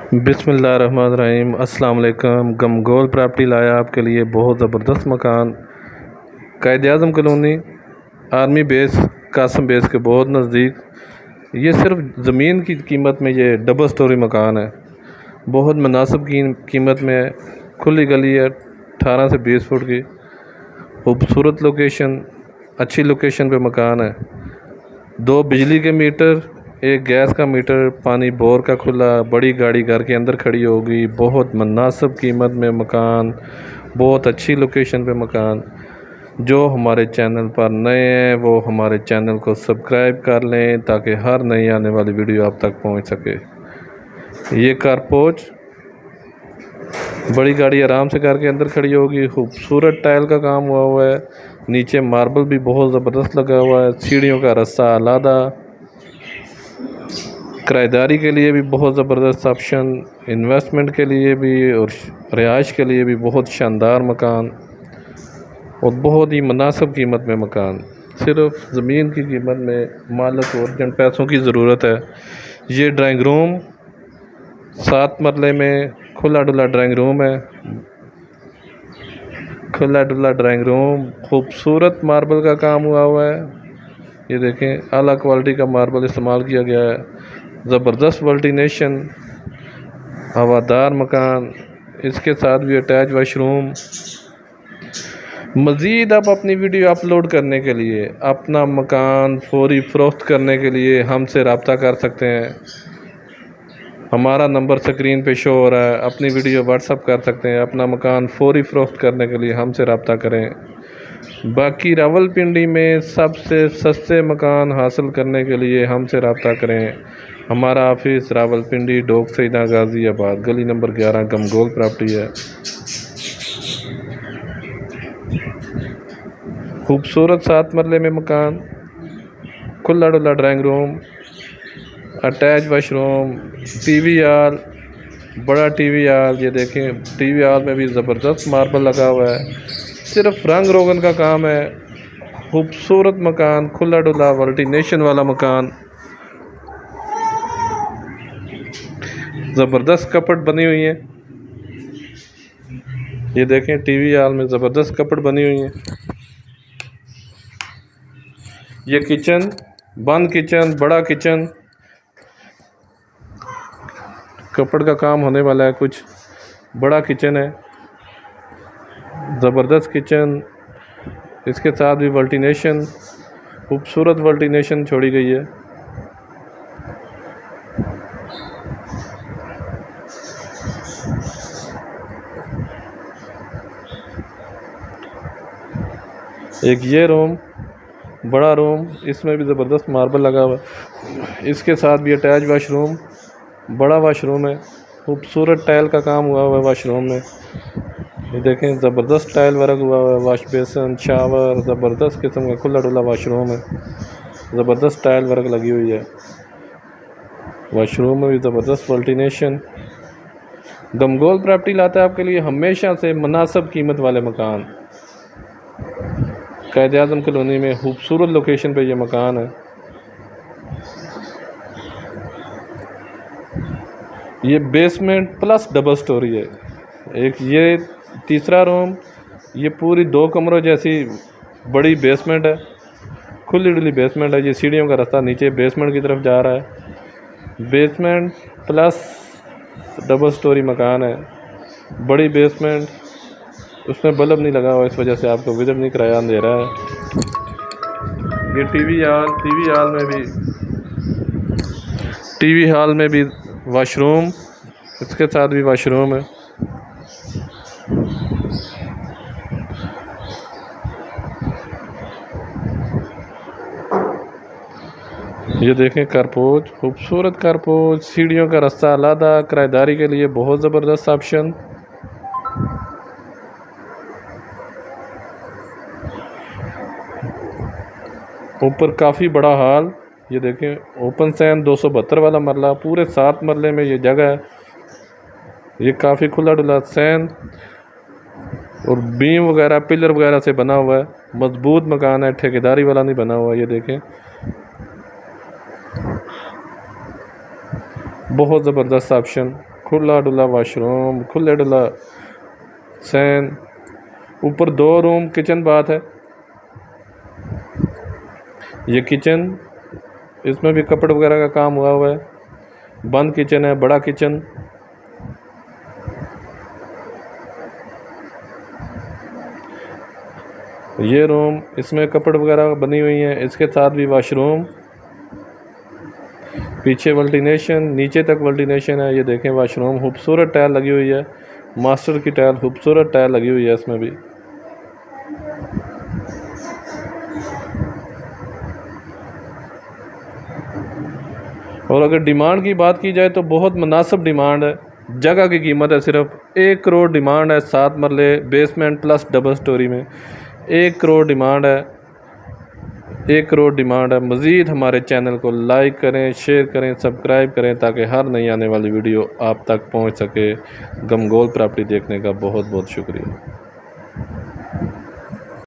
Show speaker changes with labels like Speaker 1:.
Speaker 1: बिस्मिल्लाहिर्रहमानिर्रहीम। अस्सलाम वालेकुम। गमगोल प्रॉपर्टी लाया आपके लिए बहुत ज़बरदस्त मकान Quaid-e-Azam colony, army base, Qasim base के बहुत नज़दीक। ये सिर्फ ज़मीन की कीमत में ये डबल स्टोरी मकान है, बहुत मुनासिब कीमत में है। खुली गली है, 18 से 20 फुट की खूबसूरत लोकेशन, अच्छी लोकेशन पे मकान है। 2 बिजली के मीटर, 1 गैस का मीटर, पानी बोर का खुला, बड़ी गाड़ी घर के अंदर खड़ी होगी। बहुत मुनासिब कीमत में मकान, बहुत अच्छी लोकेशन पे मकान। जो हमारे चैनल पर नए हैं वो हमारे चैनल को सब्सक्राइब कर लें ताकि हर नई आने वाली वीडियो आप तक पहुंच सके। ये कारपोच, बड़ी गाड़ी आराम से घर के अंदर खड़ी होगी। खूबसूरत टाइल का काम हुआ है, नीचे मार्बल भी बहुत ज़बरदस्त लगा हुआ है। सीढ़ियों का रास्ता अलग, किराएदारी के लिए भी बहुत ज़बरदस्त ऑप्शन, इन्वेस्टमेंट के लिए भी और रिहाइश के लिए भी बहुत शानदार मकान और बहुत ही मुनासिब कीमत में मकान। सिर्फ ज़मीन की कीमत में मालिक को अर्जेंट पैसों की ज़रूरत है। ये ड्राइंग रूम 7 मरले में खुला डुला ड्राइंग रूम है, खुला डुला ड्राइंग रूम। खूबसूरत मार्बल का काम हुआ है। ये देखें, आला क्वालिटी का मार्बल इस्तेमाल किया गया है। ज़बरदस्त वेंटिलेशन, हवादार मकान, इसके साथ भी अटैच वाशरूम। मज़ीद आप अपनी वीडियो अपलोड करने के लिए, अपना मकान फौरी फ़रोख्त करने के लिए हमसे रब्ता कर सकते हैं। हमारा नंबर स्क्रीन पे शो हो रहा है। अपनी वीडियो व्हाट्सअप कर सकते हैं। अपना मकान फौरी फ़रोख्त करने के लिए हमसे रब्ता करें। बाकी रावलपिंडी में सबसे सस्ते मकान हासिल करने के लिए हमसे रब्ता करें। हमारा ऑफिस रावलपिंडी, डोक सईदा, गाज़ियाबाद, गली नंबर 11, गमगोल प्रॉपर्टी है। खूबसूरत 7 मरले में मकान, खुला डुला drawing room, attach washroom, TV hall, बड़ा टीवी हॉल। ये देखें, टीवी हॉल में भी ज़बरदस्त मार्बल लगा हुआ है। सिर्फ रंग रोगन का काम है। खूबसूरत मकान, खुला डुला वेंटिलेशन वाला मकान, ज़बरदस्त कपट बनी हुई है। ये देखें, टीवी हॉल में ज़बरदस्त कपट बनी हुई है। ये किचन, बंद किचन, बड़ा किचन, कपड़ का काम होने वाला है। कुछ बड़ा किचन है, ज़बरदस्त किचन, इसके साथ भी वेंटिलेशन, खूबसूरत वेंटिलेशन छोड़ी गई है। एक ये रूम, बड़ा रूम, इसमें भी ज़बरदस्त मार्बल लगा हुआ है। इसके साथ भी अटैच वाशरूम, बड़ा वाशरूम है। खूबसूरत टाइल का काम हुआ है वाशरूम में। ये देखें, ज़बरदस्त टाइल वर्क हुआ है। वाश बेसन, शावर, ज़बरदस्त किस्म का खुला डुला वाशरूम है। ज़बरदस्त टाइल वर्क लगी हुई है। वाशरूम में भी ज़बरदस्त वेंटिलेशन। गमगोल प्रॉपर्टी लाता है आपके लिए हमेशा से मुनासिब कीमत वाले मकान। कायद-ए-आज़म कॉलोनी में खूबसूरत लोकेशन पे ये मकान है। ये बेसमेंट प्लस डबल स्टोरी है। एक ये तीसरा रूम, ये पूरी 2 कमरों जैसी बड़ी बेसमेंट है, खुली डुली बेसमेंट है। ये सीढ़ियों का रास्ता नीचे बेसमेंट की तरफ जा रहा है। बेसमेंट प्लस डबल स्टोरी मकान है, बड़ी बेसमेंट। उसमें बल्ब नहीं लगा हुआ, इस वजह से आपको विजिट नहीं कराया, अंधेरा है। ये टीवी हॉल में भी वाशरूम, इसके साथ भी वाशरूम है। ये देखें, कारपोच, खूबसूरत कारपोच, सीढ़ियों का रास्ता अलग, किराएदारी के लिए बहुत ज़बरदस्त ऑप्शन। ऊपर काफ़ी बड़ा हॉल, ये देखें, ओपन सैन 272 वाला मरला, पूरे 7 मरले में ये जगह है। ये काफ़ी खुला डुला सैन और बीम वगैरह, पिलर वगैरह से बना हुआ है। मजबूत मकान है, ठेकेदारी वाला नहीं बना हुआ। ये देखें, बहुत ज़बरदस्त ऑप्शन। खुला डुला वाशरूम, खुले डुला सैन, ऊपर 2 रूम, किचन बाथ है। ये किचन, इसमें भी कपड़े वगैरह का काम हुआ है। बंद किचन है, बड़ा किचन। ये रूम, इसमें कपड़े वगैरह बनी हुई हैं, इसके साथ भी वाशरूम। पीछे वेंटिलेशन, नीचे तक वेंटिलेशन है। ये देखें वाशरूम, खूबसूरत टाइल लगी हुई है, मास्टर की टाइल, खूबसूरत टाइल लगी हुई है इसमें भी। और अगर डिमांड की बात की जाए तो बहुत मुनासिब डिमांड है। जगह की कीमत है सिर्फ 1 करोड़ डिमांड है। 7 मरले बेसमेंट प्लस डबल स्टोरी में 1 करोड़ डिमांड है। 1 करोड़ डिमांड है। मज़ीद हमारे चैनल को लाइक करें, शेयर करें, सब्सक्राइब करें ताकि हर नई आने वाली वीडियो आप तक पहुंच सके। गमगोल प्रॉपर्टी देखने का बहुत बहुत शुक्रिया।